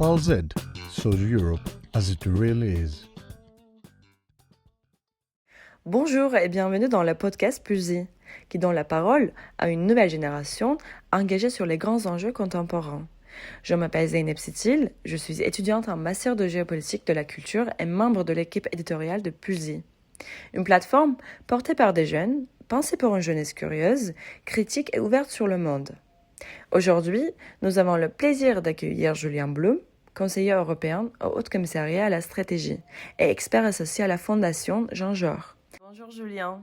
Paul Z shows Europe as it really is. Bonjour et bienvenue dans le podcast Pulsi, qui donne la parole à une nouvelle génération engagée sur les grands enjeux contemporains. Je m'appelle Zeynep Sitil, je suis étudiante en master de géopolitique de la culture et membre de l'équipe éditoriale de Pulsi, une plateforme portée par des jeunes, pensée pour une jeunesse curieuse, critique et ouverte sur le monde. Aujourd'hui, nous avons le plaisir d'accueillir Julien Blum, conseiller européen au Haut Commissariat à la stratégie et expert associé à la Fondation Jean Jaurès. Bonjour Julien.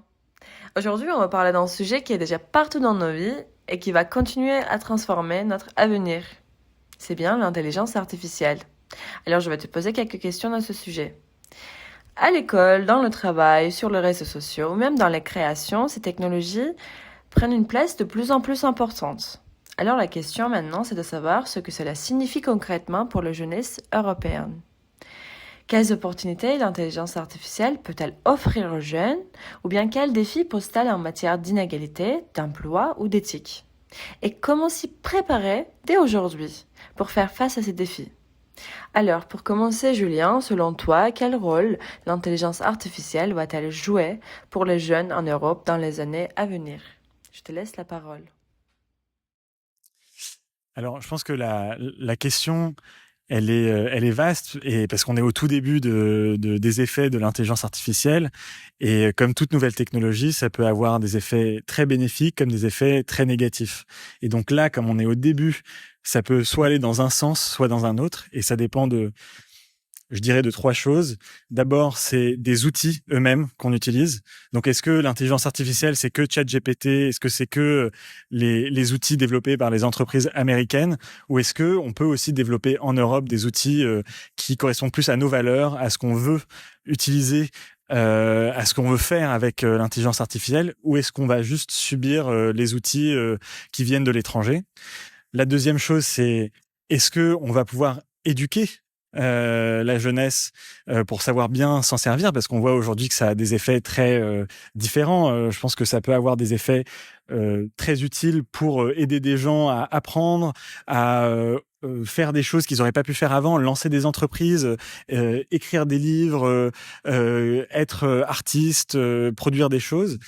Aujourd'hui, on va parler d'un sujet qui est déjà partout dans nos vies et qui va continuer à transformer notre avenir. C'est bien l'intelligence artificielle. Alors, je vais te poser quelques questions à ce sujet. À l'école, dans le travail, sur les réseaux sociaux ou même dans les créations, ces technologies prennent une place de plus en plus importante. Alors la question maintenant, c'est de savoir ce que cela signifie concrètement pour la jeunesse européenne. Quelles opportunités l'intelligence artificielle peut-elle offrir aux jeunes, ou bien quels défis pose-t-elle en matière d'inégalité, d'emploi ou d'éthique? Et comment s'y préparer dès aujourd'hui pour faire face à ces défis? Alors, pour commencer, Julien, selon toi, quel rôle l'intelligence artificielle va-t-elle jouer pour les jeunes en Europe dans les années à venir? Je te laisse la parole. Alors, je pense que la question, elle est vaste, et parce qu'on est au tout début des effets de l'intelligence artificielle. Et comme toute nouvelle technologie, ça peut avoir des effets très bénéfiques comme des effets très négatifs. Et donc là, comme on est au début, ça peut soit aller dans un sens, soit dans un autre. Et ça dépend je dirais, de trois choses. D'abord, c'est des outils eux-mêmes qu'on utilise. Donc, est-ce que l'intelligence artificielle, c'est que ChatGPT? Est-ce que c'est que les outils développés par les entreprises américaines? Ou est-ce que on peut aussi développer en Europe des outils qui correspondent plus à nos valeurs, à ce qu'on veut utiliser, à ce qu'on veut faire avec l'intelligence artificielle? Ou est-ce qu'on va juste subir les outils qui viennent de l'étranger? La deuxième chose, c'est est-ce que on va pouvoir éduquer la jeunesse pour savoir bien s'en servir, parce qu'on voit aujourd'hui que ça a des effets très différents. Je pense que ça peut avoir des effets très utiles pour aider des gens à apprendre, à faire des choses qu'ils n'auraient pas pu faire avant, lancer des entreprises, écrire des livres, être artiste, produire des choses.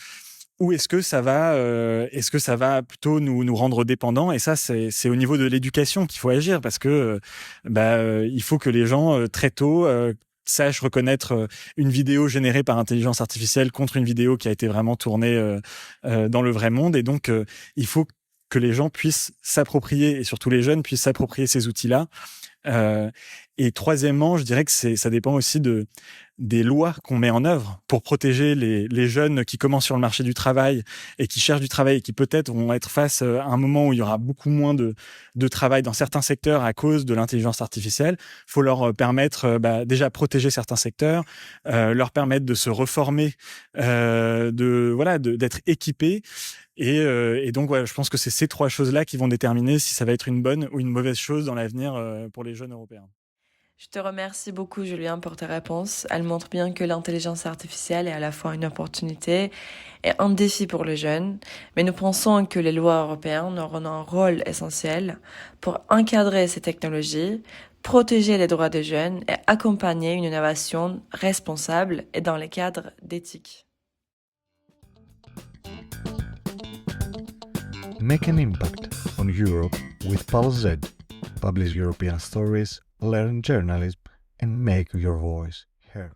Ou est-ce que ça va plutôt nous rendre dépendants? Et ça, c'est au niveau de l'éducation qu'il faut agir, parce que il faut que les gens très tôt sachent reconnaître une vidéo générée par intelligence artificielle contre une vidéo qui a été vraiment tournée dans le vrai monde. Et donc, il faut que les gens puissent s'approprier, et surtout les jeunes puissent s'approprier ces outils-là. Et troisièmement, je dirais que ça dépend aussi des lois qu'on met en œuvre pour protéger les jeunes qui commencent sur le marché du travail et qui cherchent du travail et qui peut-être vont être face à un moment où il y aura beaucoup moins de travail dans certains secteurs à cause de l'intelligence artificielle. Il faut leur permettre déjà protéger certains secteurs, leur permettre de se reformer, d'être équipés. Et donc, je pense que c'est ces trois choses-là qui vont déterminer si ça va être une bonne ou une mauvaise chose dans l'avenir pour les jeunes européens. Je te remercie beaucoup, Julien, pour tes réponses. Elles montrent bien que l'intelligence artificielle est à la fois une opportunité et un défi pour les jeunes. Mais nous pensons que les lois européennes auront un rôle essentiel pour encadrer ces technologies, protéger les droits des jeunes et accompagner une innovation responsable et dans les cadres d'éthique. Make an impact on Europe with Paul Z. Publish European stories, learn journalism, and make your voice heard.